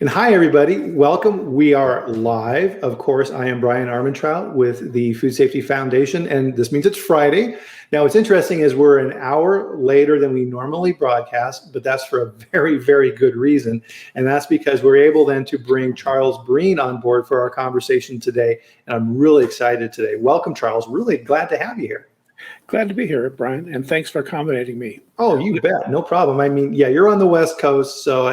And hi, everybody. Welcome. We are live. Of course, I am Bryan Armentrout with the Food Safety Foundation, and this means it's Friday. Now, what's interesting is we're an hour later than we normally broadcast, but that's for a very, very good reason. And that's because we're able then to bring Charles Breen on board for our conversation today. And I'm really excited today. Welcome, Charles. Really glad to have you here. Glad to be here, Bryan, and thanks for accommodating me. Oh, you bet. No problem. I mean, yeah, you're on the West Coast, so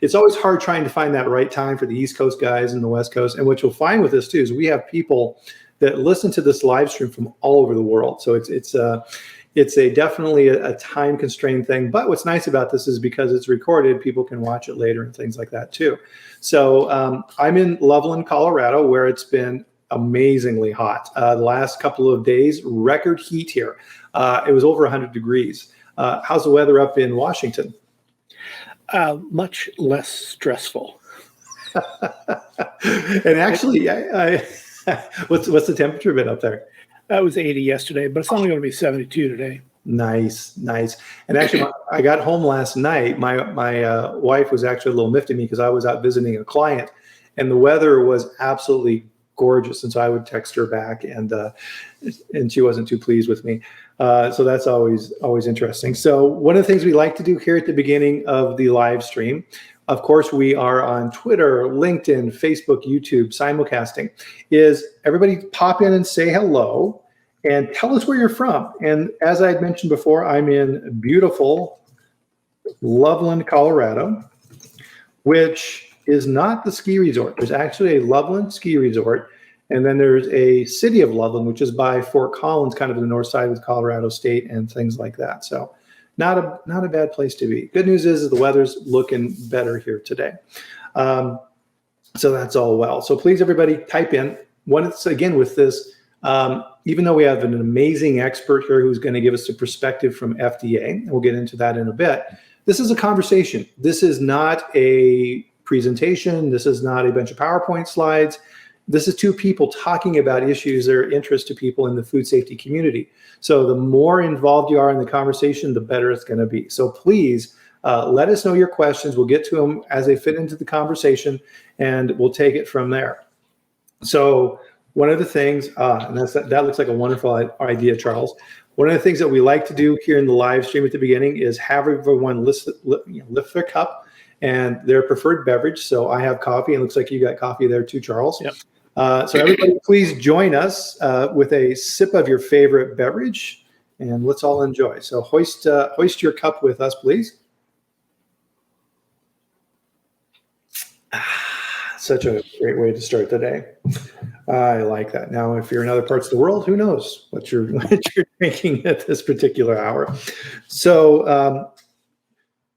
it's always hard trying to find that right time for the East Coast guys and the West Coast. And what you'll find with this too is we have people that listen to this live stream from all over the world. So it's definitely a time constrained thing. But what's nice about this is because it's recorded, people can watch it later and things like that too. So I'm in Loveland, Colorado, where it's been amazingly hot. The last couple of days, record heat here. It was over 100 degrees. How's the weather up in Washington? Much less stressful. And actually, what's the temperature been up there? It was 80 yesterday, but it's only going to be 72 today. Nice. And actually, I got home last night. My wife was actually a little miffed at me because I was out visiting a client, and the weather was absolutely gorgeous. And so I would text her back, and she wasn't too pleased with me. So that's always interesting. So one of the things we like to do here at the beginning of the live stream, of course, we are on Twitter, LinkedIn, Facebook, YouTube, simulcasting, is everybody pop in and say hello and tell us where you're from. And as I had mentioned before, I'm in beautiful Loveland, Colorado, which is not the ski resort. There's actually a Loveland ski resort. And then there's a city of Loveland, which is by Fort Collins, kind of the north side of Colorado State and things like that. So not a bad place to be. Good news is the weather's looking better here today. So that's all well. So please, everybody, type in. Once again, with this, even though we have an amazing expert here who's going to give us a perspective from FDA, and we'll get into that in a bit, this is a conversation. This is not a presentation. This is not a bunch of PowerPoint slides. This is two people talking about issues that are of interest to people in the food safety community. So the more involved you are in the conversation, the better it's going to be. So please let us know your questions. We'll get to them as they fit into the conversation, and we'll take it from there. So one of the things, and that looks like a wonderful idea, Charles. One of the things that we like to do here in the live stream at the beginning is have everyone lift their cup and their preferred beverage. So I have coffee. It looks like you got coffee there too, Charles. Yep. So everybody, please join us with a sip of your favorite beverage, and let's all enjoy. So hoist your cup with us, please. Such a great way to start the day. I like that. Now, if you're in other parts of the world, who knows what you're drinking at this particular hour. So,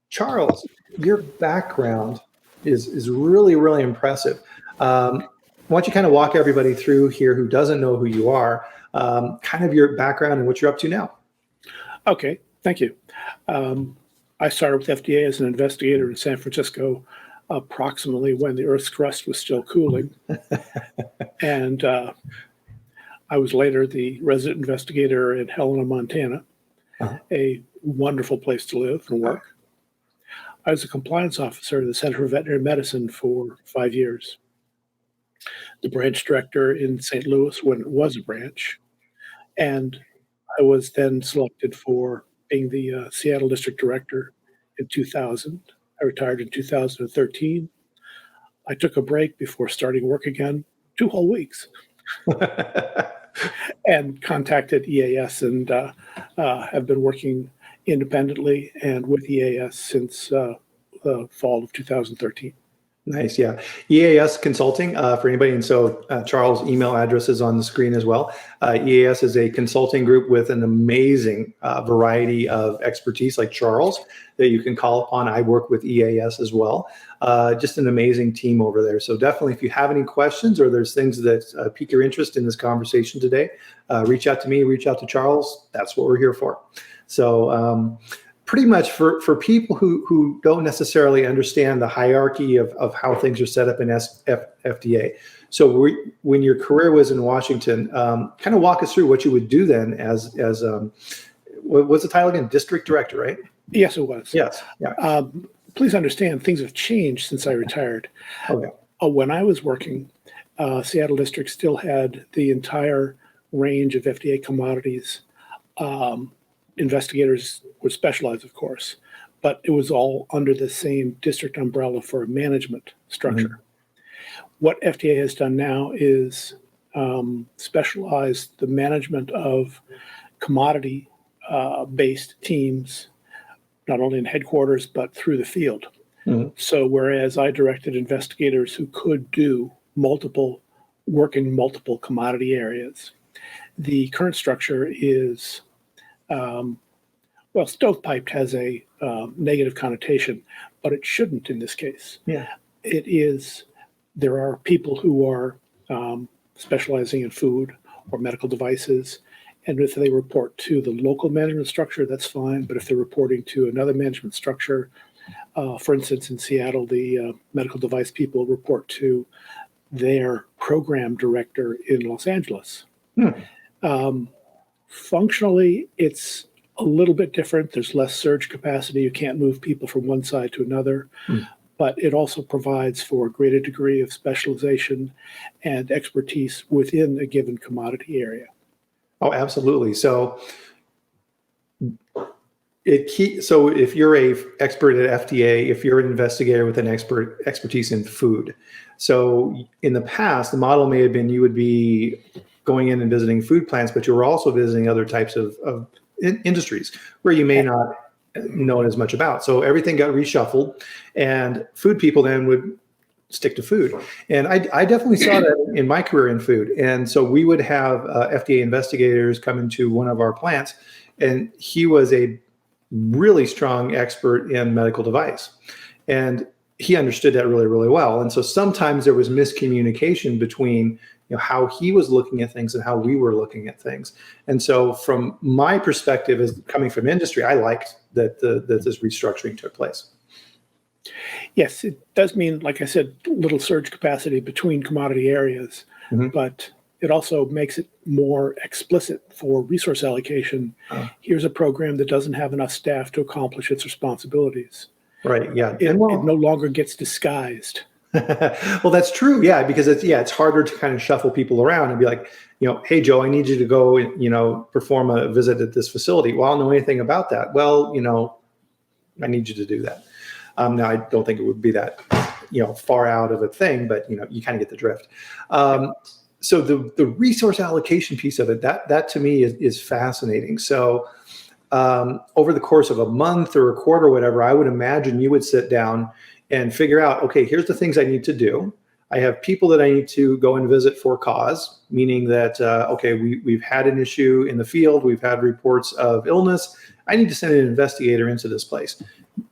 Charles, your background is really, really impressive. Why don't you kind of walk everybody through here who doesn't know who you are, kind of your background and what you're up to now? Okay, thank you. I started with FDA as an investigator in San Francisco, approximately when the Earth's crust was still cooling. And I was later the resident investigator in Helena, Montana, a wonderful place to live and work. I was a compliance officer at the Center for Veterinary Medicine for 5 years, the branch director in St. Louis when it was a branch, and I was then selected for being the Seattle district director in 2000. I retired in 2013. I took a break before starting work again, 2 whole weeks, and contacted EAS and have been working independently and with EAS since the fall of 2013. Nice, yeah. EAS Consulting for anybody, and so Charles' email address is on the screen as well. EAS is a consulting group with an amazing variety of expertise, like Charles, that you can call upon. I work with EAS as well. Just an amazing team over there. So definitely, if you have any questions or there's things that pique your interest in this conversation today, reach out to me, reach out to Charles. That's what we're here for. So pretty much for people who don't necessarily understand the hierarchy of how things are set up in FDA. So when your career was in Washington, kind of walk us through what you would do then as what's the title again? District director, right? Yes, it was. Yes. Yeah. please understand things have changed since I retired. Okay. When I was working, Seattle District still had the entire range of FDA commodities. Investigators were specialized, of course, but it was all under the same district umbrella for a management structure. Mm-hmm. What FDA has done now is specialize the management of commodity-based teams, not only in headquarters, but through the field. Mm-hmm. So whereas I directed investigators who could do work in multiple commodity areas, the current structure is, stovepiped has a negative connotation, but it shouldn't in this case. Yeah. It is, there are people who are specializing in food or medical devices, and if they report to the local management structure, that's fine. But if they're reporting to another management structure, for instance, in Seattle, the medical device people report to their program director in Los Angeles. Functionally, it's a little bit different. There's less surge capacity. You can't move people from one side to another. But it also provides for a greater degree of specialization and expertise within a given commodity area. Oh, absolutely. So if you're a expert at FDA, if you're an investigator with an expertise in food, so in the past, the model may have been you would be going in and visiting food plants, but you were also visiting other types of industries where you may not know as much about. So everything got reshuffled, and food people then would stick to food. And I definitely saw that in my career in food. And so we would have FDA investigators come into one of our plants, and he was a really strong expert in medical device. And he understood that really, really well. And so sometimes there was miscommunication between how he was looking at things and how we were looking at things. And so from my perspective, as coming from industry, I liked that this restructuring took place. Yes, it does mean, like I said, little surge capacity between commodity areas, but it also makes it more explicit for resource allocation. Here's a program that doesn't have enough staff to accomplish its responsibilities. Right, yeah. It no longer gets disguised. Well, that's true. Yeah, because it's harder to kind of shuffle people around and be like, hey, Joe, I need you to go, perform a visit at this facility. Well, I don't know anything about that. Well, I need you to do that. Now, I don't think it would be that, far out of a thing, but, you kind of get the drift. So the resource allocation piece of it, that to me is fascinating. So over the course of a month or a quarter or whatever, I would imagine you would sit down and figure out, okay, here's the things I need to do. I have people that I need to go and visit for cause, meaning that, we've had an issue in the field. We've had reports of illness. I need to send an investigator into this place.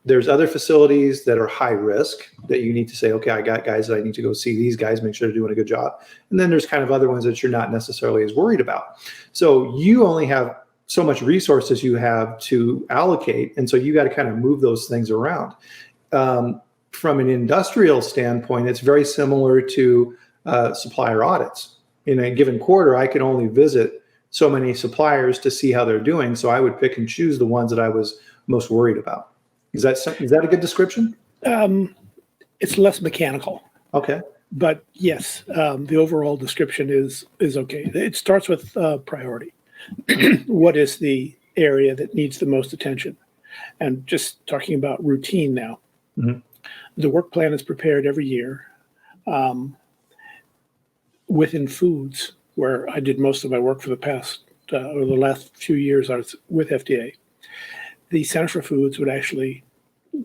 There's other facilities that are high risk that you need to say, okay, I got guys that I need to go see these guys, make sure they're doing a good job. And then there's kind of other ones that you're not necessarily as worried about. So you only have so much resources you have to allocate. And so you got to kind of move those things around. From an industrial standpoint, it's very similar to supplier audits. In a given quarter, I could only visit so many suppliers to see how they're doing. So I would pick and choose the ones that I was most worried about. Is that a good description? It's less mechanical. Okay. But yes, the overall description is okay. It starts with priority. What is the area that needs the most attention? And just talking about routine now. The work plan is prepared every year. Within foods, where I did most of my work for the last few years I was with FDA, the Center for Foods would actually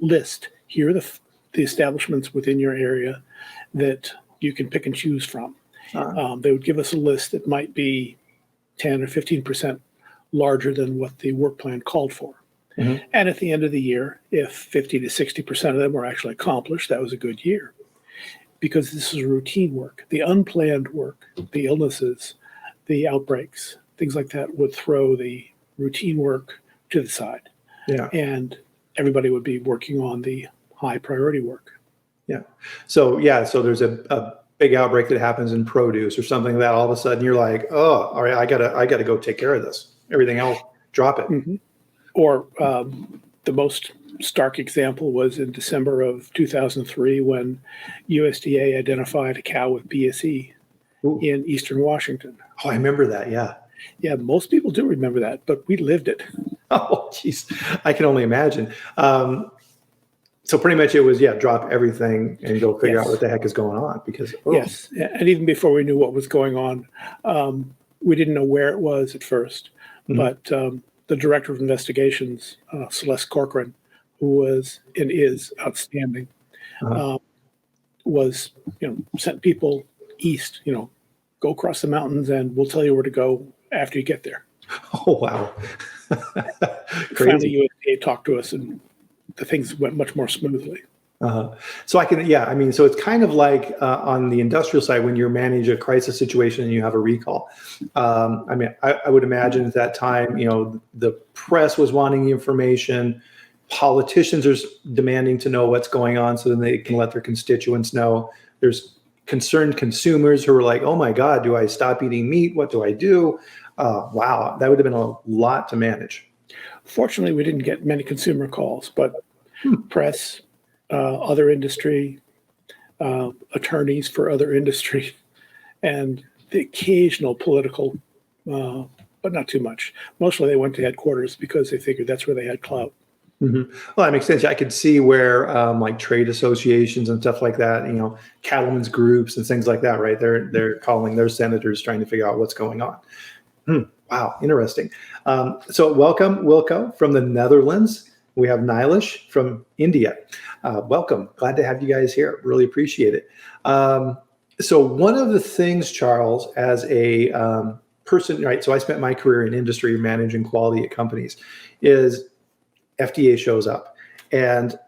list, here are the establishments within your area that you can pick and choose from. They would give us a list that might be 10 or 15% larger than what the work plan called for. And at the end of the year, if 50 to 60% of them were actually accomplished, that was a good year. Because this is routine work. The unplanned work, the illnesses, the outbreaks, things like that would throw the routine work to the side. Yeah. And everybody would be working on the high priority work. Yeah. So there's a big outbreak that happens in produce or something that all of a sudden you're like, oh, all right, I gotta go take care of this. Everything else, drop it. Or the most stark example was in December of 2003 when USDA identified a cow with BSE Ooh. in eastern Washington. Oh, I remember that. Yeah. Yeah, most people do remember that, but we lived it. Oh, geez. I can only imagine. So pretty much it was, drop everything and go figure out what the heck is going on because, Yes. And even before we knew what was going on, we didn't know where it was at first. But the director of investigations, Celeste Corcoran, who was and is outstanding, was, sent people east, go across the mountains and we'll tell you where to go after you get there. Oh, wow. Finally, USDA talked to us and the things went much more smoothly. So so it's kind of like on the industrial side when you manage a crisis situation and you have a recall. I would imagine at that time, the press was wanting the information, politicians are demanding to know what's going on so then they can let their constituents know. There's concerned consumers who are like, oh my God, do I stop eating meat? What do I do? Wow, that would have been a lot to manage. Fortunately, we didn't get many consumer calls, but press, other industry, attorneys for other industry, and the occasional political, but not too much. Mostly they went to headquarters because they figured that's where they had clout. Mm-hmm. Well, that makes sense. I could see where like trade associations and stuff like that, cattlemen's groups and things like that, right? They're calling their senators trying to figure out what's going on. Wow, interesting. So welcome, Wilco from the Netherlands. We have Nilesh from India. Welcome. Glad to have you guys here. Really appreciate it. So one of the things, Charles, as a person, right? So I spent my career in industry managing quality at companies, is FDA shows up. And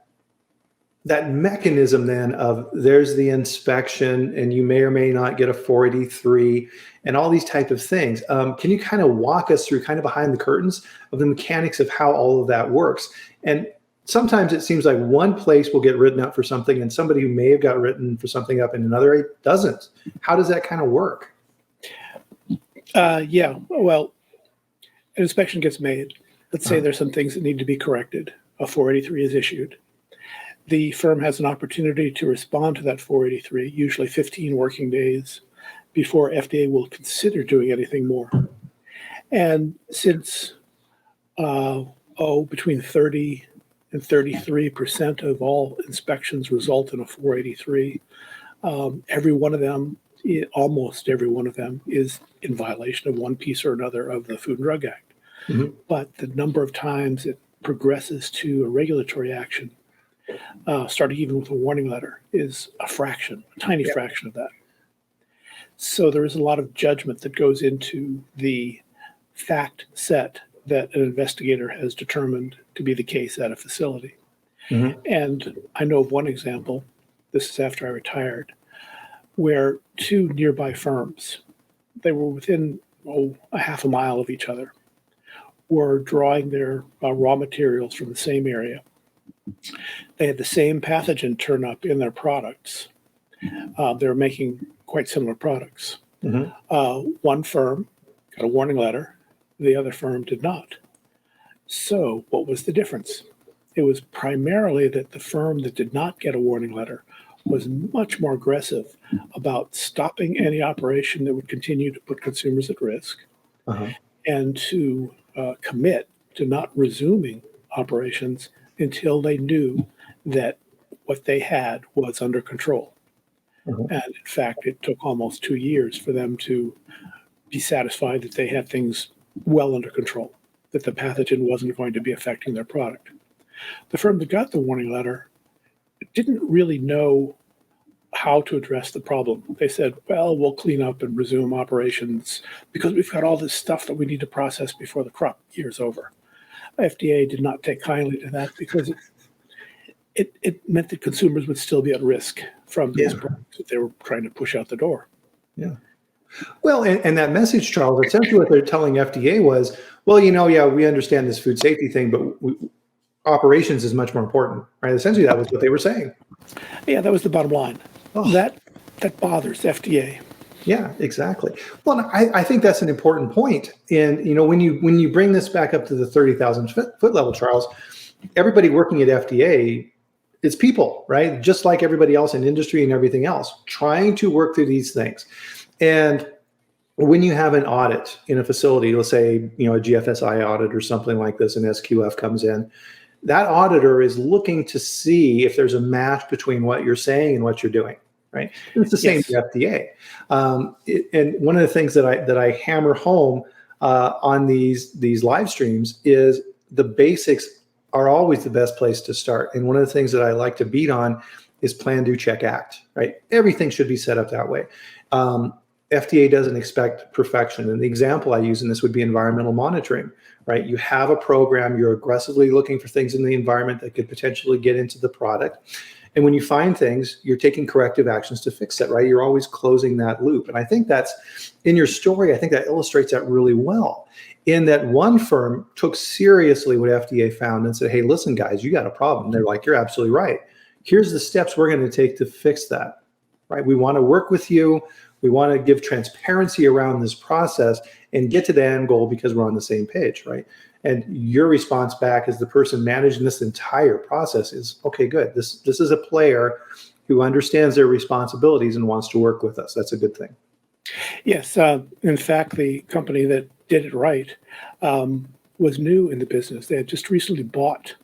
that mechanism then of there's the inspection and you may or may not get a 483 and all these type of things. Can you kind of walk us through kind of behind the curtains of the mechanics of how all of that works? And sometimes it seems like one place will get written up for something and somebody who may have got written for something up in another area doesn't. How does that kind of work? Well, an inspection gets made. Let's say there's some things that need to be corrected. A 483 is issued. The firm has an opportunity to respond to that 483, usually 15 working days before FDA will consider doing anything more. And since between 30 and 33% of all inspections result in a 483, every one of them, almost every one of them, is in violation of one piece or another of the Food and Drug Act. Mm-hmm. But the number of times it progresses to a regulatory action, starting even with a warning letter, is a tiny fraction of that. So there is a lot of judgment that goes into the fact set that an investigator has determined to be the case at a facility. Mm-hmm. And I know of one example, this is after I retired, where two nearby firms, they were within a half a mile of each other, were drawing their raw materials from the same area. They had the same pathogen turn up in their products. They were making quite similar products. Mm-hmm. One firm got a warning letter. The other firm did not. So what was the difference? It was primarily that the firm that did not get a warning letter was much more aggressive about stopping any operation that would continue to put consumers at risk, and to commit to not resuming operations until they knew that what they had was under control. And in fact, it took almost 2 years for them to be satisfied that they had things well under control, that the pathogen wasn't going to be affecting their product. The firm that got the warning letter didn't really know how to address the problem. They said, well, we'll clean up and resume operations because we've got all this stuff that we need to process before the crop year's over. FDA did not take kindly to that because it meant that consumers would still be at risk from these products that they were trying to push out the door. Yeah. Well, and that message, Charles, essentially what they're telling FDA was, well, we understand this food safety thing, but operations is much more important, right? Essentially, that was what they were saying. Yeah, that was the bottom line. Oh. That bothers FDA. Yeah, exactly. Well, I think that's an important point. And when you bring this back up to the 30,000 foot level, Charles, everybody working at FDA, it's people, right? Just like everybody else in industry and everything else, trying to work through these things. And when you have an audit in a facility, let's say, a GFSI audit or something like this, and SQF comes in, that auditor is looking to see if there's a match between what you're saying and what you're doing, right? And it's the same with FDA. And one of the things that I hammer home on these live streams is the basics are always the best place to start. And one of the things that I like to beat on is plan, do, check, act, right? Everything should be set up that way. FDA doesn't expect perfection. And the example I use in this would be environmental monitoring, right? You have a program, you're aggressively looking for things in the environment that could potentially get into the product. And when you find things, you're taking corrective actions to fix it, right? You're always closing that loop. And I think that's, in your story, I think that illustrates that really well. In that one firm took seriously what FDA found and said, hey, listen, guys, you got a problem. They're like, you're absolutely right. Here's the steps we're going to take to fix that, right? We want to work with you. We want to give transparency around this process and get to the end goal because we're on the same page, right? And your response back as the person managing this entire process is, okay, good. This is a player who understands their responsibilities and wants to work with us. That's a good thing. Yes. In fact, the company that did it right was new in the business. They had just recently bought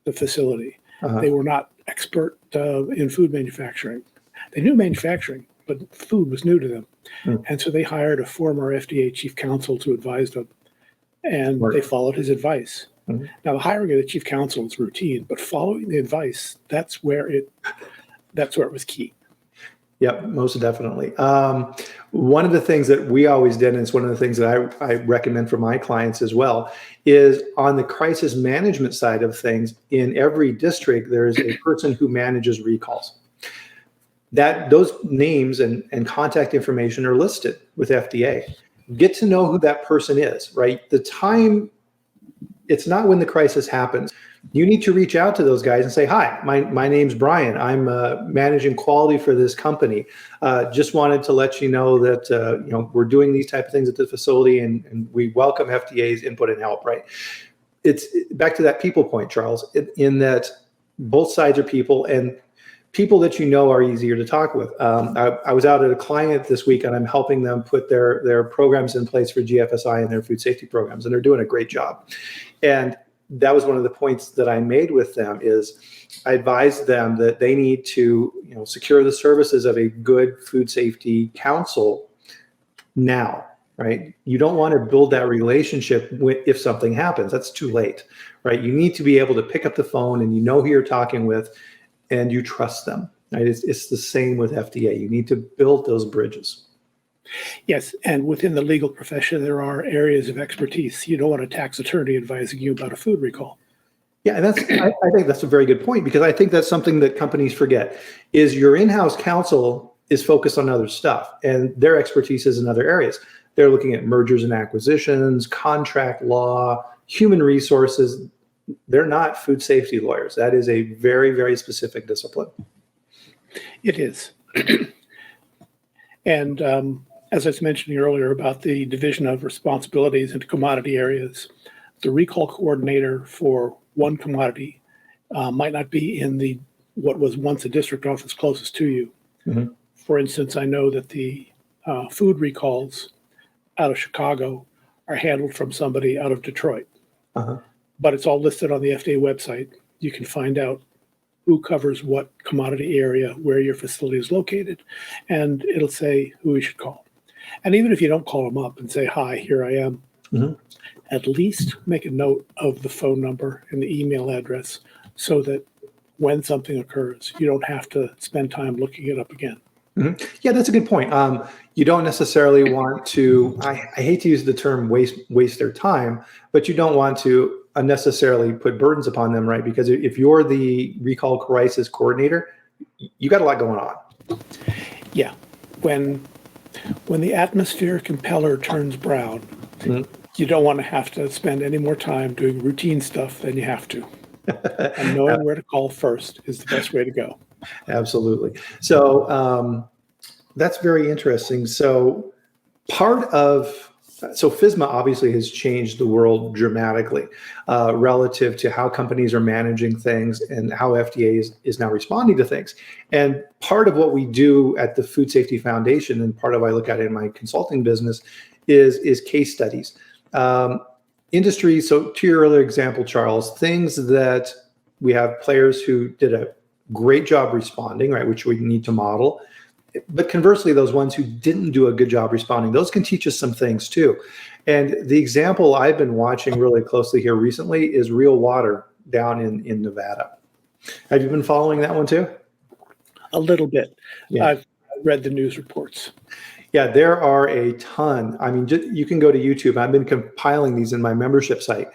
the facility. They were not expert in food manufacturing. They knew manufacturing, but food was new to them. And so they hired a former FDA chief counsel to advise them, and they followed his advice. Now, the hiring of the chief counsel is routine, but following the advice, that's where it was key. Yep, most definitely. One of the things that we always did, and it's one of the things that I recommend for my clients as well, is on the crisis management side of things, in every district, there is a person who manages recalls. Those names and contact information are listed with FDA. Get to know who that person is, right? The time, it's not when the crisis happens. You need to reach out to those guys and say, hi, my name's Bryan. I'm managing quality for this company. Just wanted to let you know that we're doing these type of things at the facility, and we welcome FDA's input and help, right? It's back to that people point, Charles, in that both sides are people, and people that are easier to talk with. I was out at a client this week, and I'm helping them put their programs in place for GFSI and their food safety programs, and they're doing a great job. And that was one of the points that I made with them is I advised them that they need to secure the services of a good food safety counsel now, right? You don't want to build that relationship if something happens. That's too late, right? You need to be able to pick up the phone and who you're talking with, and you trust them, right? It's the same with FDA. You need to build those bridges. Yes, and within the legal profession, there are areas of expertise. You don't want a tax attorney advising you about a food recall. Yeah, and I think that's a very good point, because I think that's something that companies forget, is your in-house counsel is focused on other stuff, and their expertise is in other areas. They're looking at mergers and acquisitions, contract law, human resources. They're not food safety lawyers. That is a very, very specific discipline. It is. And as I was mentioning earlier about the division of responsibilities into commodity areas, the recall coordinator for one commodity might not be in what was once a district office closest to you. For instance, I know that the food recalls out of Chicago are handled from somebody out of Detroit. But it's all listed on the FDA website. You can find out who covers what commodity area, where your facility is located, and it'll say who you should call. And even if you don't call them up and say, hi, here I am, at least make a note of the phone number and the email address so that when something occurs, you don't have to spend time looking it up again. Yeah, that's a good point. You don't necessarily want to, I hate to use the term waste their time, but you don't want to unnecessarily put burdens upon them, right? Because if you're the recall crisis coordinator, you got a lot going on. Yeah. When the atmospheric impeller turns brown, you don't want to have to spend any more time doing routine stuff than you have to. And knowing where to call first is the best way to go. Absolutely. So that's very interesting. So part of So FSMA obviously has changed the world dramatically relative to how companies are managing things and how FDA is now responding to things. And part of what we do at the Food Safety Foundation, and part of what I look at in my consulting business, is case studies. Industry, so to your earlier example, Charles, things that we have players who did a great job responding, right, which we need to model. But conversely, those ones who didn't do a good job responding, those can teach us some things too. And the example I've been watching really closely here recently is Real Water down in Nevada. Have you been following that one too? A little bit. Yeah. I've read the news reports. Yeah, there are a ton. I mean, you can go to YouTube. I've been compiling these in my membership site.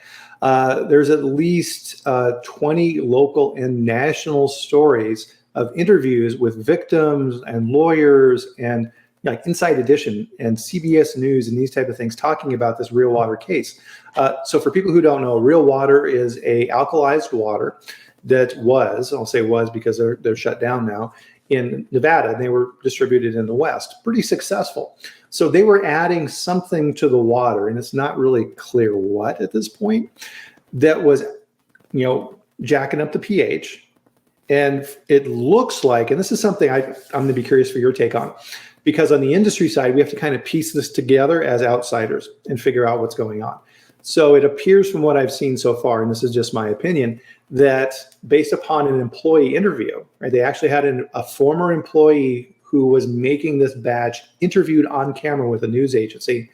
There's at least 20 local and national stories of interviews with victims and lawyers and like Inside Edition and CBS News and these type of things talking about this Real Water case. So for people who don't know, Real Water is a alkalized water that I'll say was because they're shut down now, in Nevada. They were distributed in the West. Pretty successful. So they were adding something to the water, and it's not really clear what at this point, that was, jacking up the pH. And it looks like, and this is something I'm going to be curious for your take on, because on the industry side, we have to kind of piece this together as outsiders and figure out what's going on. So it appears from what I've seen so far, and this is just my opinion, that based upon an employee interview, right, they actually had a former employee who was making this batch interviewed on camera with a news agency,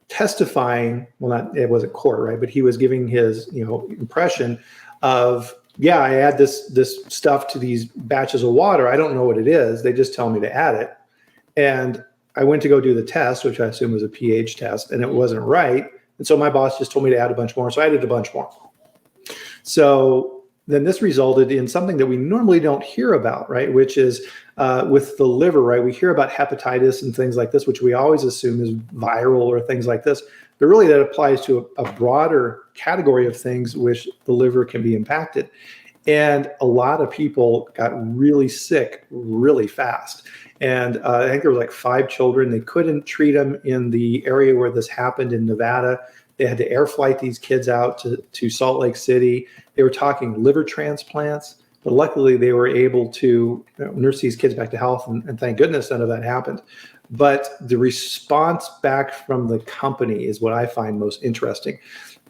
testifying, it wasn't court, right, but he was giving his impression of, yeah, I add this stuff to these batches of water. I don't know what it is. They just tell me to add it. And I went to go do the test, which I assume was a pH test, and it wasn't right. And so my boss just told me to add a bunch more. So I added a bunch more. So then this resulted in something that we normally don't hear about, right? Which is with the liver, right? We hear about hepatitis and things like this, which we always assume is viral or things like this. But really that applies to a broader category of things which the liver can be impacted. And a lot of people got really sick really fast. And I think there were like 5 children. They couldn't treat them in the area where this happened in Nevada. They had to air flight these kids out to Salt Lake City. They were talking liver transplants, but luckily they were able to nurse these kids back to health, and thank goodness none of that happened. But the response back from the company is what I find most interesting.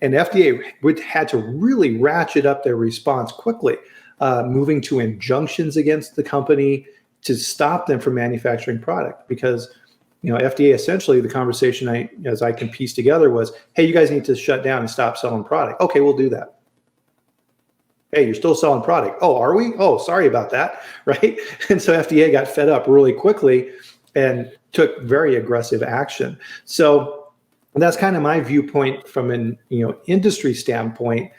And FDA had to really ratchet up their response quickly, moving to injunctions against the company to stop them from manufacturing product, because FDA essentially, the conversation as I can piece together was, hey, you guys need to shut down and stop selling product. Okay, we'll do that. Hey, you're still selling product. Oh, are we? Oh, sorry about that, right? And so FDA got fed up really quickly and took very aggressive action. So that's kind of my viewpoint from an industry standpoint.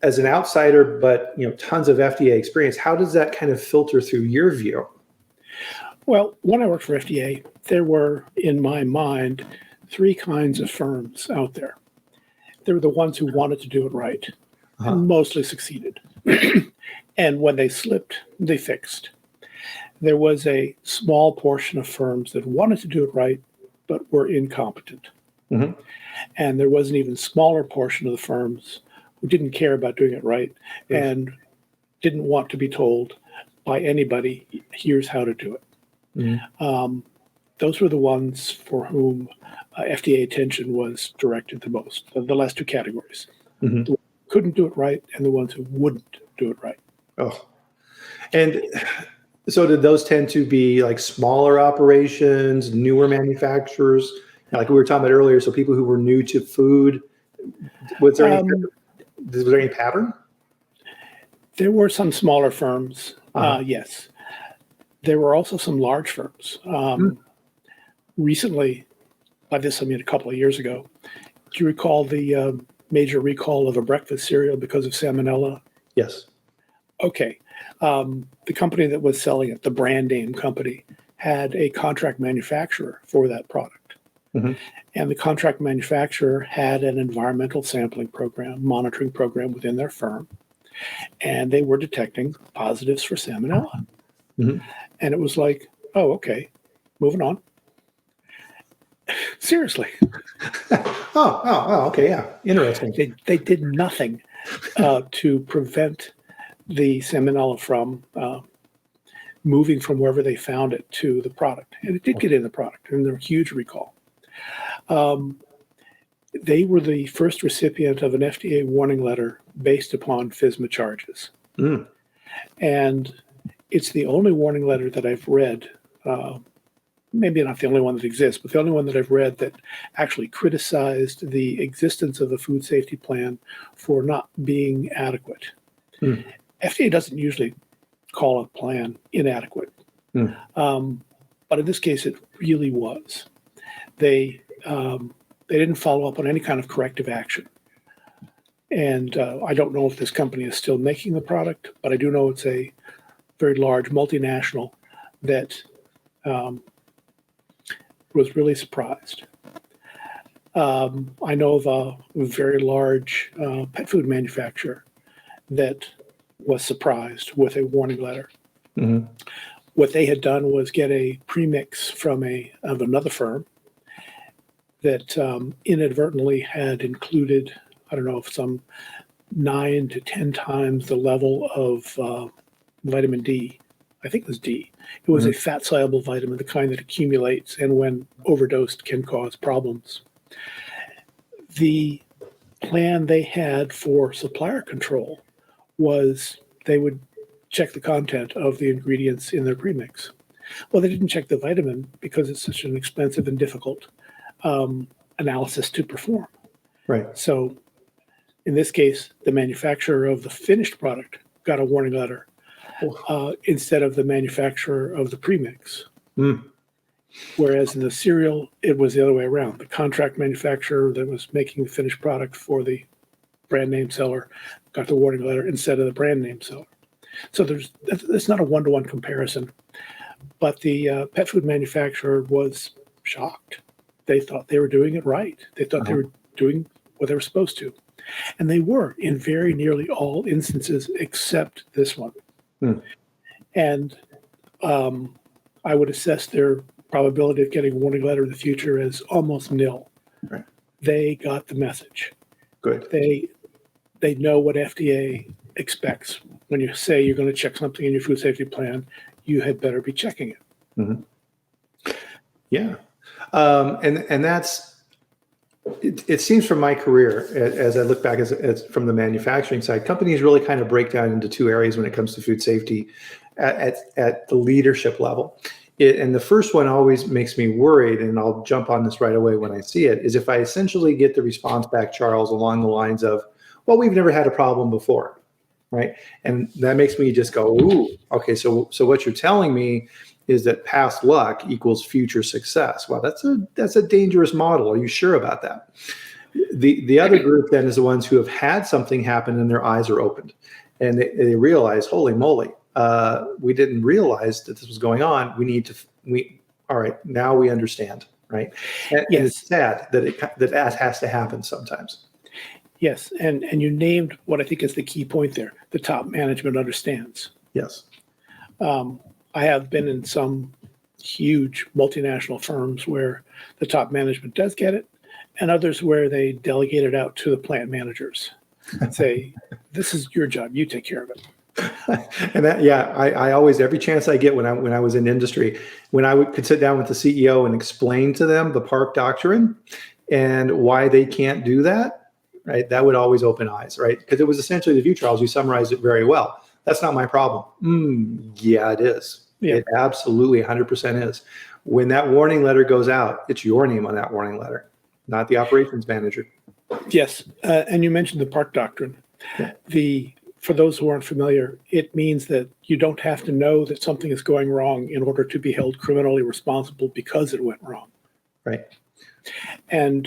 As an outsider, but tons of FDA experience, how does that kind of filter through your view? Well, when I worked for FDA, there were, in my mind, 3 kinds of firms out there. There were the ones who wanted to do it right, and mostly succeeded. And when they slipped, they fixed. There was a small portion of firms that wanted to do it right, but were incompetent. Mm-hmm. And there was an even smaller portion of the firms who didn't care about doing it right and didn't want to be told by anybody, here's how to do it. Mm-hmm. Those were the ones for whom FDA attention was directed the most, the last 2 categories. Mm-hmm. The ones who couldn't do it right and the ones who wouldn't do it right. Oh, and so did those tend to be like smaller operations, newer manufacturers, like we were talking about earlier, so people who were new to food? Was there any pattern? There were some smaller firms, yes. There were also some large firms. Recently, by this I mean a couple of years ago, do you recall the major recall of a breakfast cereal because of salmonella? Yes. Okay. The company that was selling it, the brand name company, had a contract manufacturer for that product. Mm-hmm. And the contract manufacturer had an environmental sampling program, monitoring program within their firm. And they were detecting positives for salmonella. Mm-hmm. And it was like, oh, okay, moving on. Seriously, Okay, yeah, interesting. they did nothing to prevent the salmonella from moving from wherever they found it to the product. And it did get in the product, and there was a huge recall. Um, they were the first recipient of an FDA warning letter based upon FSMA charges. Mm. And it's the only warning letter that I've read, maybe not the only one that exists, but the only one that I've read that actually criticized the existence of the food safety plan for not being adequate. Mm. FDA doesn't usually call a plan inadequate. Mm. But in this case, it really was. They didn't follow up on any kind of corrective action. And I don't know if this company is still making the product, but I do know it's a very large multinational that was really surprised. I know of a very large pet food manufacturer that was surprised with a warning letter. Mm-hmm. What they had done was get a premix from another firm that inadvertently had included, I don't know, some 9 to 10 times the level of vitamin D. I think it was D. It was a fat-soluble vitamin, the kind that accumulates and when overdosed can cause problems. The plan they had for supplier control was they would check the content of the ingredients in their premix. Well, they didn't check the vitamin because it's such an expensive and difficult analysis to perform. Right. So in this case, the manufacturer of the finished product got a warning letter instead of the manufacturer of the premix. Mm. Whereas in the cereal, it was the other way around. The contract manufacturer that was making the finished product for the brand name seller got the warning letter instead of the brand name seller. So it's not a one-to-one comparison, but the pet food manufacturer was shocked. They thought they were doing it right. They thought they were doing what they were supposed to. And they were in very nearly all instances except this one. Mm. And I would assess their probability of getting a warning letter in the future as almost nil. Right. They got the message. Good. They know what FDA expects. When you say you're going to check something in your food safety plan, you had better be checking it. Mm-hmm. Yeah. And that's, it seems from my career, as I look back as from the manufacturing side, companies really kind of break down into two areas when it comes to food safety at the leadership level. And the first one always makes me worried, and I'll jump on this right away when I see it, is if I essentially get the response back, Charles, along the lines of, well, we've never had a problem before, right? And that makes me just go, ooh, okay, so what you're telling me is that past luck equals future success. Well, that's a dangerous model. Are you sure about that? The other group then is the ones who have had something happen and their eyes are opened, and they realize, holy moly, we didn't realize that this was going on. All right, now we understand, right? And it's sad that has to happen sometimes. Yes, and you named what I think is the key point there. The top management understands. Yes. I have been in some huge multinational firms where the top management does get it, and others where they delegate it out to the plant managers and say, this is your job, you take care of it. And I always, every chance I get when I was in industry, when could sit down with the CEO and explain to them the park doctrine and why they can't do that, right? That would always open eyes, right? Because it was essentially the view, Charles. You summarized it very well. That's not my problem. Yeah, it is. Yeah. It absolutely 100% is. When that warning letter goes out, it's your name on that warning letter, not the operations manager. Yes, and you mentioned the park doctrine. Yeah. For those who aren't familiar, it means that you don't have to know that something is going wrong in order to be held criminally responsible because it went wrong. Right. And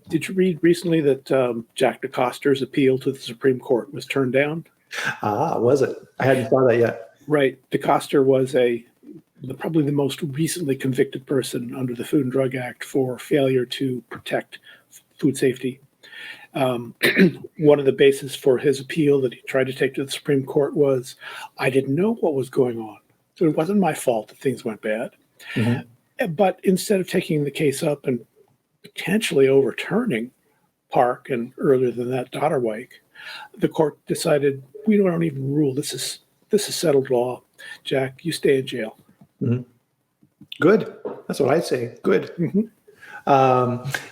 did you read recently that Jack DeCoster's appeal to the Supreme Court was turned down? Was it? I hadn't saw that yet. Right. DeCoster was probably the most recently convicted person under the Food and Drug Act for failure to protect food safety. One of the bases for his appeal that he tried to take to the Supreme Court was, I didn't know what was going on. So it wasn't my fault that things went bad. Mm-hmm. But instead of taking the case up and potentially overturning Park and earlier than that Dotterwake, the court decided we don't even rule. This is settled law. Jack, you stay in jail. Mhm. Good. That's what I say. Good. Mhm.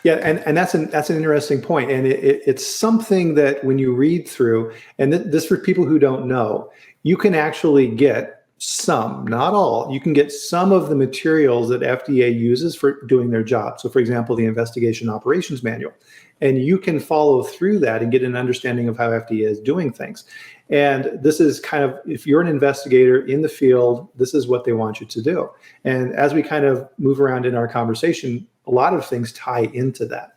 Yeah, and that's an interesting point, and it's something that when you read through, and this for people who don't know, you can actually get some, not all, you can get some of the materials that FDA uses for doing their job. So, for example, the Investigation Operations Manual, and you can follow through that and get an understanding of how FDA is doing things. And this is kind of, if you're an investigator in the field, this is what they want you to do. And as we kind of move around in our conversation, a lot of things tie into that.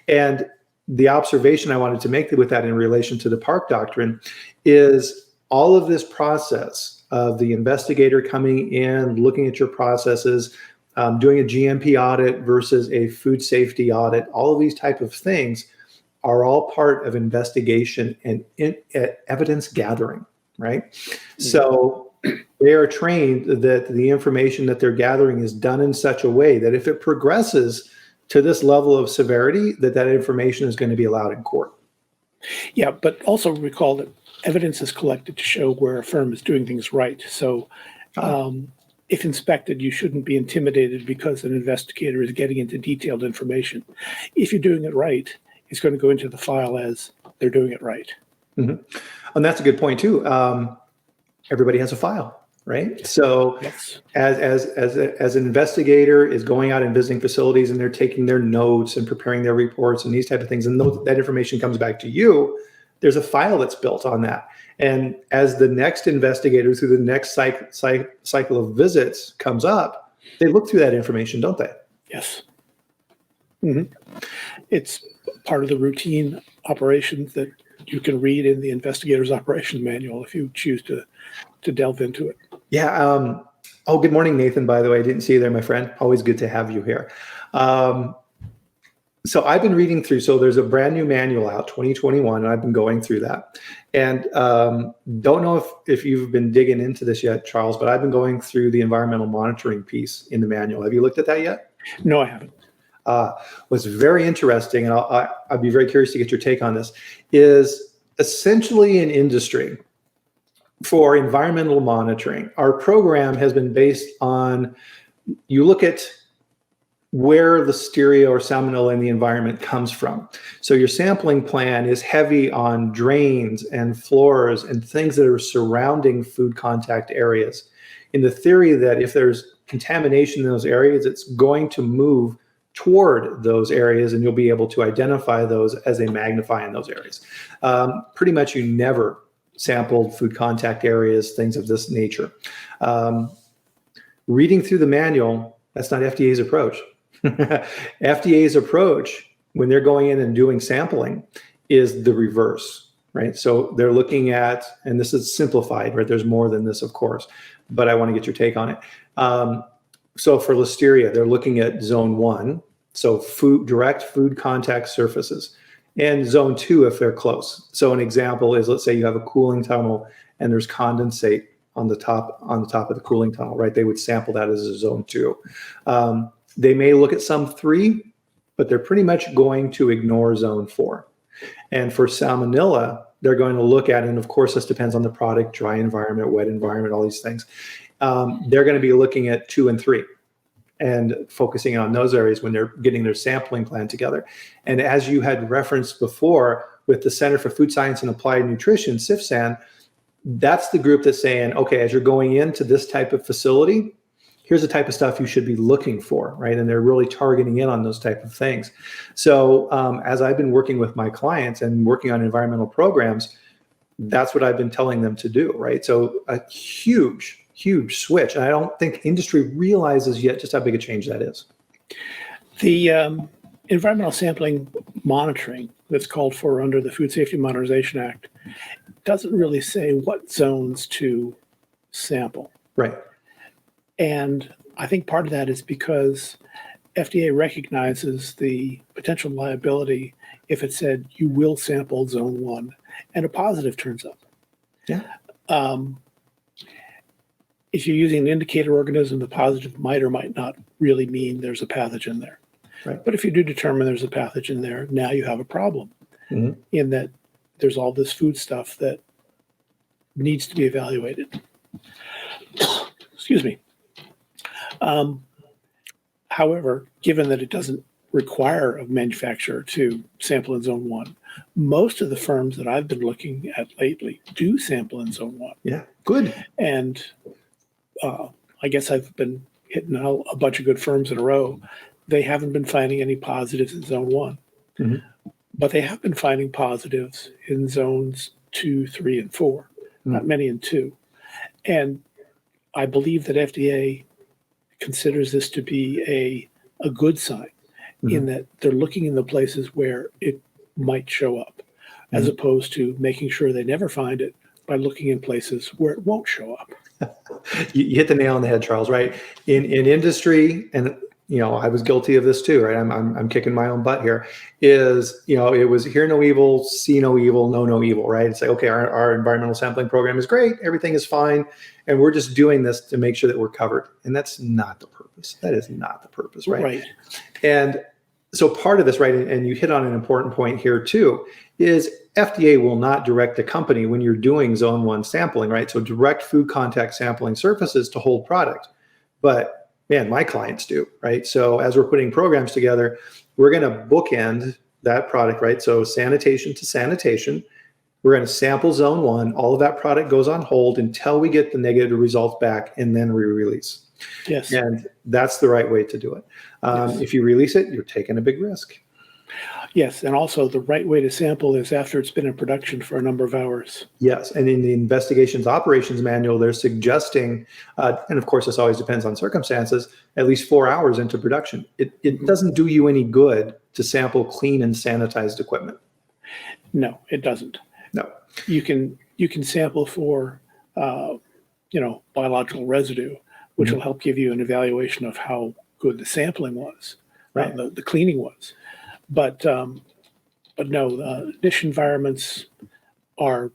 And the observation I wanted to make with that in relation to the Park Doctrine is all of this process of the investigator coming in, looking at your processes, doing a GMP audit versus a food safety audit, all of these type of things are all part of investigation and evidence gathering, right? Mm-hmm. So they are trained that the information that they're gathering is done in such a way that if it progresses to this level of severity, that information is going to be allowed in court. Yeah, but also recall that evidence is collected to show where a firm is doing things right. So if inspected, you shouldn't be intimidated because an investigator is getting into detailed information. If you're doing it right, it's going to go into the file as they're doing it right. Mm-hmm. And that's a good point too. Everybody has a file, right? So yes. as an investigator is going out and visiting facilities and they're taking their notes and preparing their reports and these type of things, and that information comes back to you, there's a file that's built on that. And as the next investigator through the next cycle of visits comes up, they look through that information, don't they? Yes. Mm-hmm. It's part of the routine operations that you can read in the investigator's operations manual if you choose to delve into it. Yeah. Good morning, Nathan, by the way. I didn't see you there, my friend. Always good to have you here. So I've been reading through, so there's a brand new manual out, 2021, and I've been going through that. And don't know if you've been digging into this yet, Charles, but I've been going through the environmental monitoring piece in the manual. Have you looked at that yet? No, I haven't. What's very interesting, and I'd be very curious to get your take on this, is essentially in industry for environmental monitoring, our program has been based on, you look at where Listeria or Salmonella in the environment comes from. So your sampling plan is heavy on drains and floors and things that are surrounding food contact areas, in the theory that if there's contamination in those areas, it's going to move toward those areas and you'll be able to identify those as they magnify in those areas. Pretty much you never sampled food contact areas, things of this nature. Reading through the manual, that's not FDA's approach. FDA's approach when they're going in and doing sampling is the reverse, right? So they're looking at, and this is simplified, right? There's more than this, of course, but I want to get your take on it. So for Listeria, they're looking at zone 1, so direct food contact surfaces, and zone 2 if they're close. So an example is, let's say you have a cooling tunnel and there's condensate on the top of the cooling tunnel, right? They would sample that as a zone 2. They may look at some 3, but they're pretty much going to ignore zone 4. And for Salmonella, they're going to look at, and of course this depends on the product, dry environment, wet environment, all these things. They're going to be looking at 2 and 3 and focusing on those areas when they're getting their sampling plan together. And as you had referenced before with the Center for Food Science and Applied Nutrition, CFSAN, that's the group that's saying, okay, as you're going into this type of facility, here's the type of stuff you should be looking for, right? And they're really targeting in on those type of things. So as I've been working with my clients and working on environmental programs, that's what I've been telling them to do, right? So a huge switch. And I don't think industry realizes yet just how big a change that is. The environmental sampling monitoring that's called for under the Food Safety Modernization Act doesn't really say what zones to sample. Right. And I think part of that is because FDA recognizes the potential liability if it said you will sample zone 1 and a positive turns up. Yeah. If you're using an indicator organism, the positive might or might not really mean there's a pathogen there. Right. But if you do determine there's a pathogen there, now you have a problem Mhm. in that there's all this food stuff that needs to be evaluated. Excuse me. Um, However, given that it doesn't require a manufacturer to sample in zone 1, most of the firms that I've been looking at lately do sample in zone 1. Yeah. Good. And I guess I've been hitting a bunch of good firms in a row. They haven't been finding any positives in zone 1, Mhm. but they have been finding positives in zones 2, 3, and 4, not many in 2. And I believe that FDA considers this to be a good sign in that they're looking in the places where it might show up, as opposed to making sure they never find it by looking in places where it won't show up. You hit the nail on the head, Charles. Right, in industry, and I was guilty of this too. Right, I'm kicking my own butt here. Is it was hear no evil, see no evil, know no evil. Right, it's like, okay, our environmental sampling program is great, everything is fine, and we're just doing this to make sure that we're covered. And that's not the purpose. That is not the purpose. Right. And so part of this, right, and you hit on an important point here too, is FDA will not direct a company when you're doing zone 1 sampling, right? So direct food contact sampling surfaces to hold product. But man, my clients do, right? So as we're putting programs together, we're going to bookend that product, right? So sanitation to sanitation. We're going to sample zone 1. All of that product goes on hold until we get the negative results back, and then we release. Yes. And that's the right way to do it. Yes. If you release it, you're taking a big risk. Yes, and also the right way to sample is after it's been in production for a number of hours. Yes, and in the investigations operations manual, they're suggesting, and of course this always depends on circumstances, at least 4 hours into production. It doesn't do you any good to sample clean and sanitized equipment. No, it doesn't. No. You can sample for biological residue, which will help give you an evaluation of how good the sampling was, Right. The cleaning was. But no, niche environments are,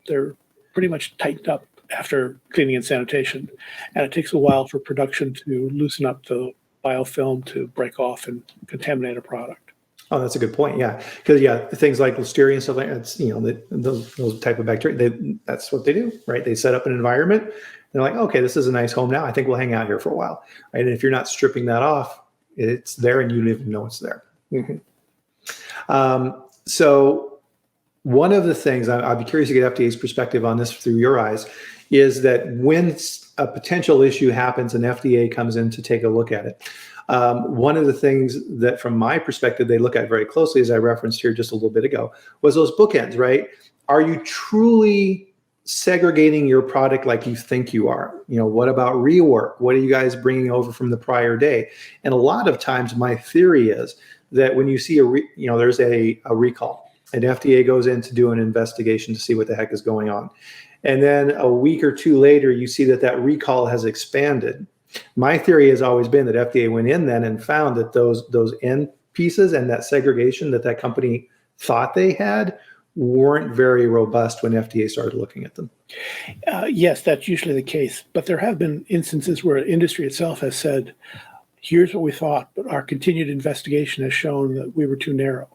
they're pretty much tightened up after cleaning and sanitation. And it takes a while for production to loosen up the biofilm to break off and contaminate a product. Oh, that's a good point. Yeah, because things like Listeria and stuff like that, those type of bacteria, that's what they do, right? They set up an environment. They're like, okay, this is a nice home now. I think we'll hang out here for a while, right? And if you're not stripping that off, it's there and you don't even know it's there. So one of the things I'd be curious to get FDA's perspective on this through your eyes is that when a potential issue happens and FDA comes in to take a look at it, one of the things that from my perspective they look at very closely, as I referenced here just a little bit ago, was those bookends, right? Are you truly segregating your product like you think you are? What about rework? What are you guys bringing over from the prior day? And a lot of times my theory is that when you see there's a recall and FDA goes in to do an investigation to see what the heck is going on. And then a week or two later, you see that recall has expanded. My theory has always been that FDA went in then and found that those end pieces and that segregation that company thought they had weren't very robust when FDA started looking at them. Yes, that's usually the case. But there have been instances where industry itself has said, here's what we thought, but our continued investigation has shown that we were too narrow.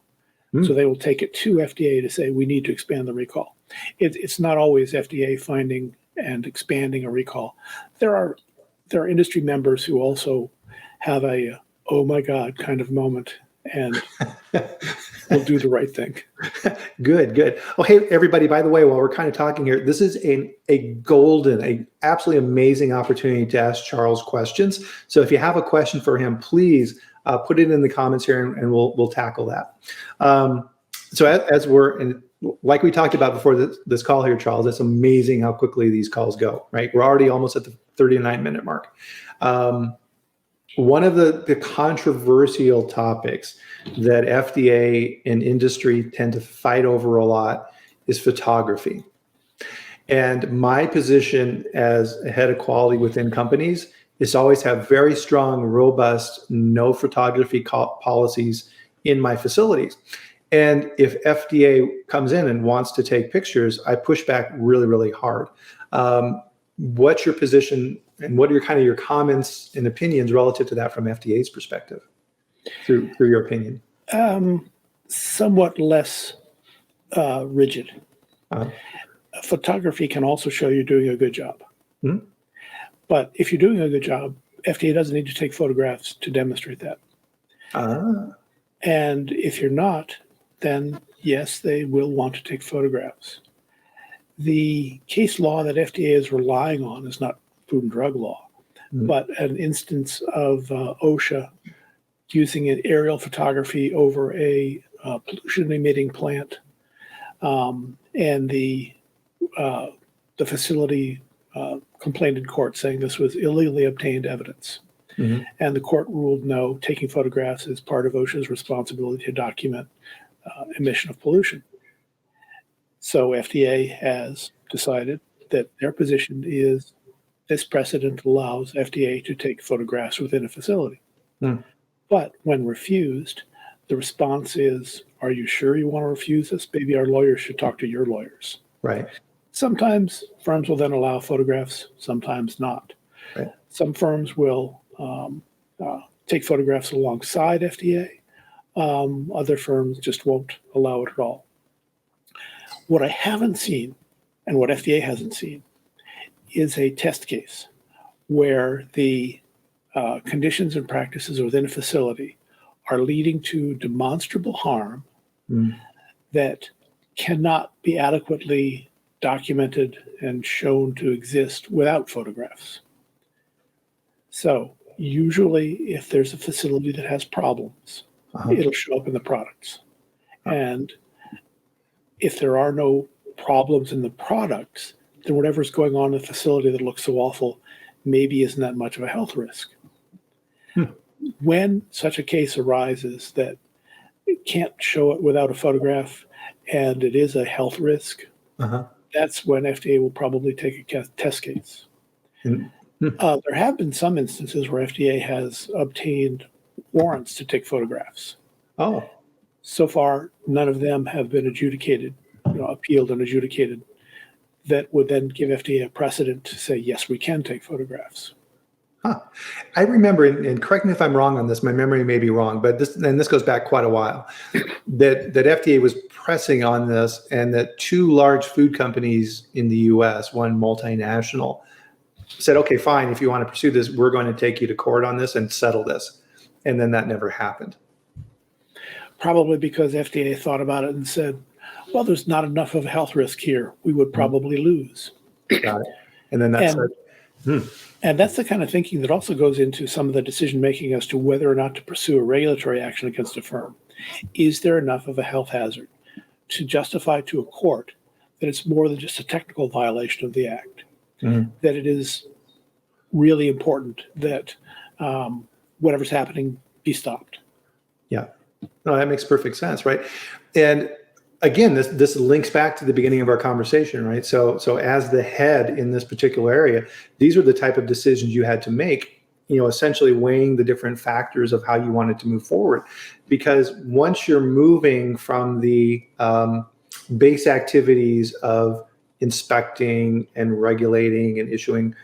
So they will take it to FDA to say, we need to expand the recall. It's not always FDA finding and expanding a recall. There are industry members who also have a, oh my God kind of moment and will do the right thing. Good. Oh, hey, everybody, by the way, while we're kind of talking here, this is a absolutely amazing opportunity to ask Charles questions. So if you have a question for him, please put it in the comments here and we'll tackle that. So as like we talked about before this call here, Charles, it's amazing how quickly these calls go, right? We're already almost at the 39-minute mark. One of the controversial topics that FDA and industry tend to fight over a lot is photography. And my position as a head of quality within companies is to always have very strong, robust, no photography policies in my facilities. And if FDA comes in and wants to take pictures, I push back really, really hard. What's your position and what are your comments and opinions relative to that from FDA's perspective? through your opinion? Somewhat less rigid. Uh, Photography can also show you're doing a good job. hmm? But if you're doing a good job, FDA doesn't need to take photographs to demonstrate that. And if you're not, then yes, they will want to take photographs. The case law that FDA is relying on is not food and drug law, but an instance of OSHA using an aerial photography over a pollution-emitting plant, and the facility complained in court saying this was illegally obtained evidence. And the court ruled no, taking photographs is part of OSHA's responsibility to document emission of pollution. So FDA has decided that their position is this precedent allows FDA to take photographs within a facility. But when refused, the response is, are you sure you want to refuse this? Maybe our lawyers should talk to your lawyers. Right. Sometimes firms will then allow photographs, sometimes not. Right. Some firms will take photographs alongside FDA. Other firms just won't allow it at all. What I haven't seen, and what FDA hasn't seen, is a test case where the conditions and practices within a facility are leading to demonstrable harm that cannot be adequately documented and shown to exist without photographs. So usually if there's a facility that has problems, it'll show up in the products. And if there are no problems in the products, then whatever's going on in the facility that looks so awful maybe isn't that much of a health risk. When such a case arises that it can't show it without a photograph and it is a health risk, that's when FDA will probably take a test case. There have been some instances where FDA has obtained warrants to take photographs. So far, none of them have been adjudicated, appealed and adjudicated, that would then give FDA a precedent to say, yes, we can take photographs. I remember, and correct me if I'm wrong on this, my memory may be wrong, but this goes back quite a while, that FDA was pressing on this, and that two large food companies in the US, one multinational, said, okay, fine, if you want to pursue this, we're going to take you to court on this and settle this. And then that never happened. Probably because FDA thought about it and said, well, there's not enough of a health risk here. We would probably lose. Got it. And then that's And that's the kind of thinking that also goes into some of the decision making as to whether or not to pursue a regulatory action against a firm. Is there enough of a health hazard to justify to a court that it's more than just a technical violation of the act? That it is really important that whatever's happening be stopped. Yeah, no, that makes perfect sense, right? And again, this links back to the beginning of our conversation, right? So as the head in this particular area, these are the type of decisions you had to make, essentially weighing the different factors of how you wanted to move forward. Because once you're moving from the base activities of inspecting and regulating and issuing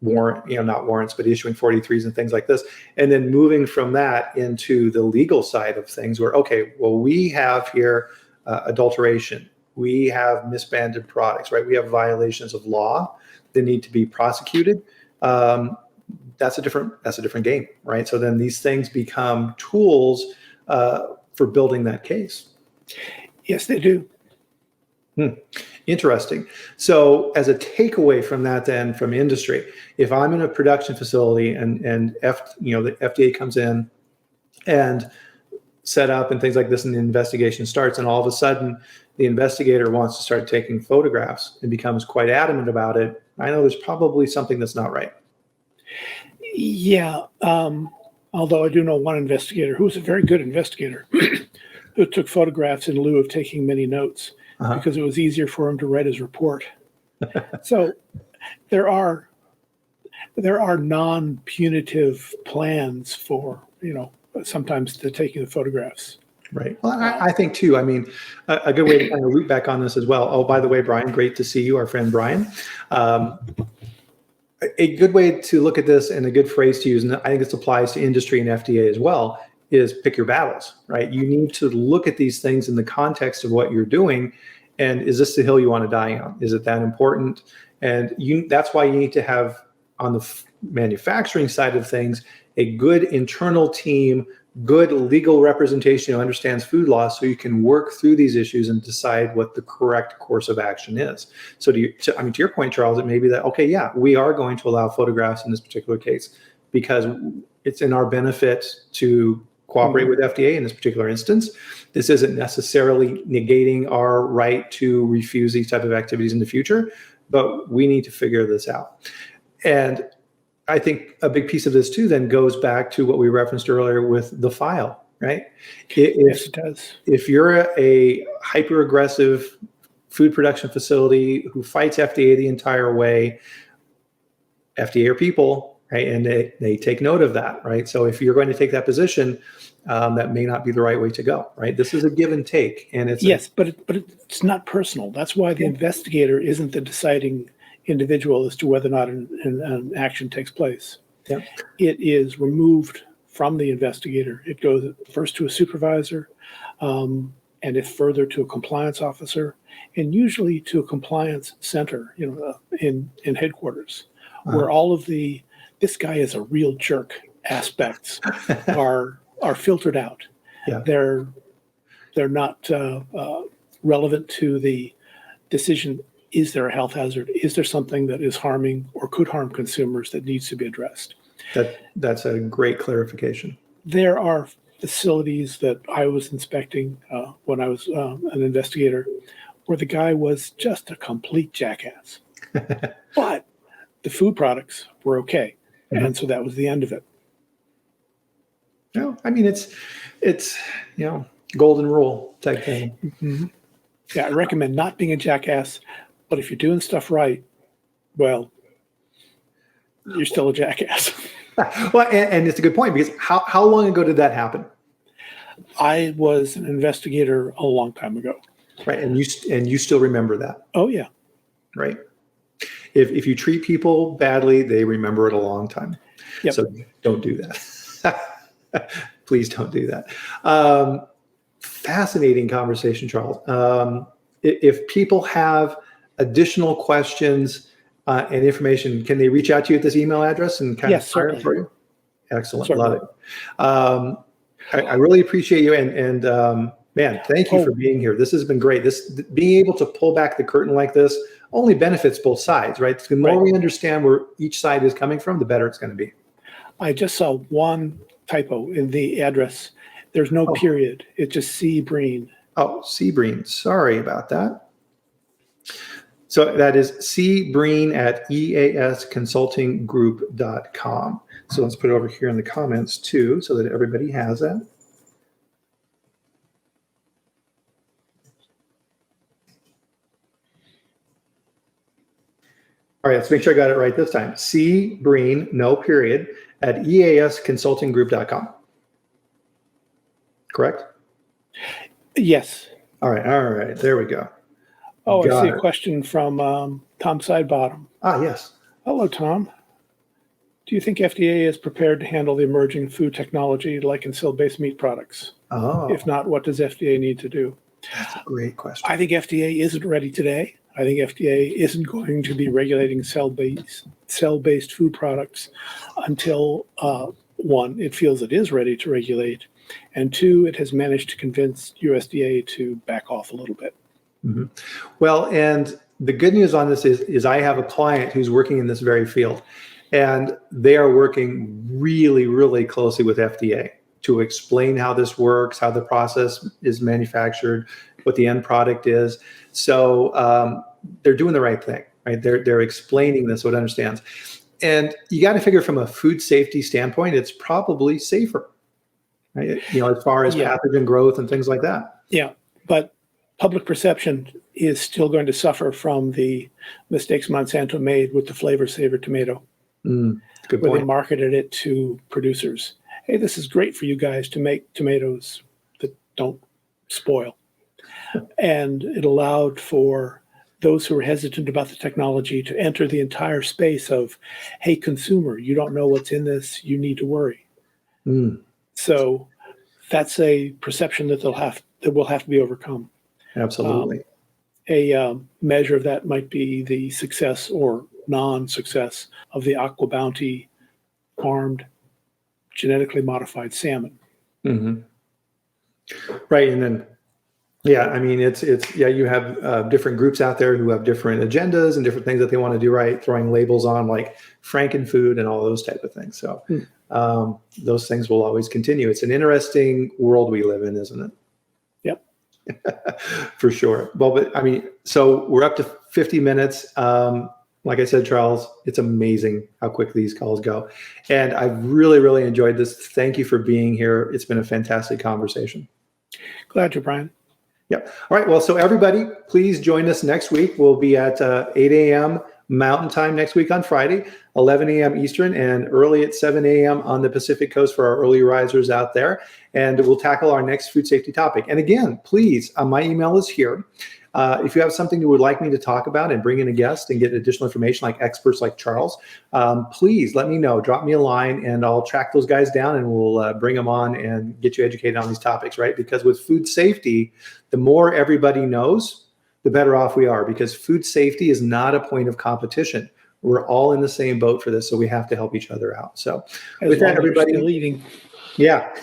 not warrants, but issuing 43s and things like this, and then moving from that into the legal side of things where, okay, well, we have here adulteration, we have misbranded products, right? We have violations of law that need to be prosecuted. That's a different game, right? So then these things become tools for building that case. Yes, they do. Interesting. So as a takeaway from that, then from industry, if I'm in a production facility and the FDA comes in and set up and things like this, and the investigation starts, and all of a sudden the investigator wants to start taking photographs and becomes quite adamant about it, I know there's probably something that's not right. Yeah. Although I do know one investigator who was a very good investigator who took photographs in lieu of taking many notes because it was easier for him to write his report. So there are non-punitive plans for, sometimes to taking the photographs. Right. Well, I think too, a good way to kind of loop back on this as well. Oh, by the way, Bryan, great to see you, our friend Bryan. A good way to look at this and a good phrase to use, and I think this applies to industry and FDA as well, is pick your battles, right? You need to look at these things in the context of what you're doing. And is this the hill you want to die on? Is it that important? And that's why you need to have, on the manufacturing side of things, a good internal team, good legal representation who understands food law, so you can work through these issues and decide what the correct course of action is. So to your point, Charles, it may be that, okay, yeah, we are going to allow photographs in this particular case because it's in our benefit to cooperate with FDA in this particular instance. This isn't necessarily negating our right to refuse these type of activities in the future, but we need to figure this out. And I think a big piece of this too then goes back to what we referenced earlier with the file, right? Yes, it does. If you're a hyper-aggressive food production facility who fights FDA the entire way, FDA are people, right? And they take note of that, right? So if you're going to take that position, that may not be the right way to go, right? This is a give and take, and it's but it's not personal. That's why the investigator isn't the deciding individual as to whether or not an action takes place. Yeah. It is removed from the investigator. It goes first to a supervisor, and if further to a compliance officer, and usually to a compliance center, in headquarters, where all of this guy is a real jerk aspects are filtered out. Yeah. They're not relevant to the decision. Is there a health hazard? Is there something that is harming or could harm consumers that needs to be addressed? That's a great clarification. There are facilities that I was inspecting when I was an investigator where the guy was just a complete jackass. But the food products were okay. And so that was the end of it. No, I mean, it's golden rule type thing. Mm-hmm. Yeah, I recommend not being a jackass, but if you're doing stuff right, well, you're still a jackass. Well, and it's a good point, because how long ago did that happen? I was an investigator a long time ago. Right, and you still remember that? Oh yeah. Right. If you treat people badly, they remember it a long time. Yep. So don't do that. Please don't do that. Fascinating conversation, Charles. If people have additional questions and information, can they reach out to you at this email address and kind of fire it for you? Excellent. Certainly. Love it. I really appreciate you. And man, thank you for being here. This has been great. Being able to pull back the curtain like this only benefits both sides, right? The more we understand where each side is coming from, the better it's going to be. I just saw one typo in the address. There's no period. It's just C. Breen. Oh, C. Breen. Sorry about that. So that is C. Breen at easconsultinggroup.com. So let's put it over here in the comments too, so that everybody has that. All right, let's make sure I got it right this time. C. Breen, no period, at easconsultinggroup.com. Correct? Yes. All right. There we go. Oh, I see a question from Tom Sidebottom. Yes. Hello, Tom. Do you think FDA is prepared to handle the emerging food technology like in cell-based meat products? If not, what does FDA need to do? That's a great question. I think FDA isn't ready today. I think FDA isn't going to be regulating cell-based food products until, one, it feels it is ready to regulate, and two, it has managed to convince USDA to back off a little bit. Mm-hmm. Well, and the good news on this is I have a client who's working in this very field, and they are working really, really closely with FDA to explain how this works, how the process is manufactured, what the end product is. So they're doing the right thing, right? They're explaining this so it understands. And you got to figure from a food safety standpoint, it's probably safer, right? As far as pathogen growth and things like that. Yeah, but public perception is still going to suffer from the mistakes Monsanto made with the flavor saver tomato. Good point. Where they marketed it to producers. Hey, this is great for you guys to make tomatoes that don't spoil. And it allowed for those who were hesitant about the technology to enter the entire space of, hey, consumer, you don't know what's in this, you need to worry. So that's a perception that will have to be overcome. Absolutely. A measure of that might be the success or non-success of the Aqua Bounty farmed, genetically modified salmon. Mm-hmm. Right. And then, yeah, I mean, you have different groups out there who have different agendas and different things that they want to do right, throwing labels on like Frankenfood and all those type of things. So those things will always continue. It's an interesting world we live in, isn't it? Yep. For sure. Well, but I mean, so we're up to 50 minutes. Like I said, Charles, it's amazing how quick these calls go. And I've really, really enjoyed this. Thank you for being here. It's been a fantastic conversation. Glad to, Bryan. Yep. All right. Well, so everybody, please join us next week. We'll be at 8 a.m. Mountain Time next week on Friday, 11 a.m. Eastern, and early at 7 a.m. on the Pacific Coast for our early risers out there. And we'll tackle our next food safety topic. And again, please, my email is here. If you have something you would like me to talk about and bring in a guest and get additional information like experts like Charles, please let me know. Drop me a line and I'll track those guys down and we'll bring them on and get you educated on these topics, right? Because with food safety, the more everybody knows, the better off we are, because food safety is not a point of competition. We're all in the same boat for this, so we have to help each other out. So with that, everybody, still eating. Yeah.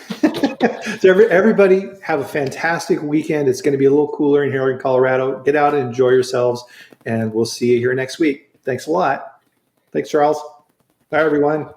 So everybody have a fantastic weekend. It's going to be a little cooler in here in Colorado. Get out and enjoy yourselves, and we'll see you here next week. Thanks a lot. Thanks, Charles. Bye, everyone.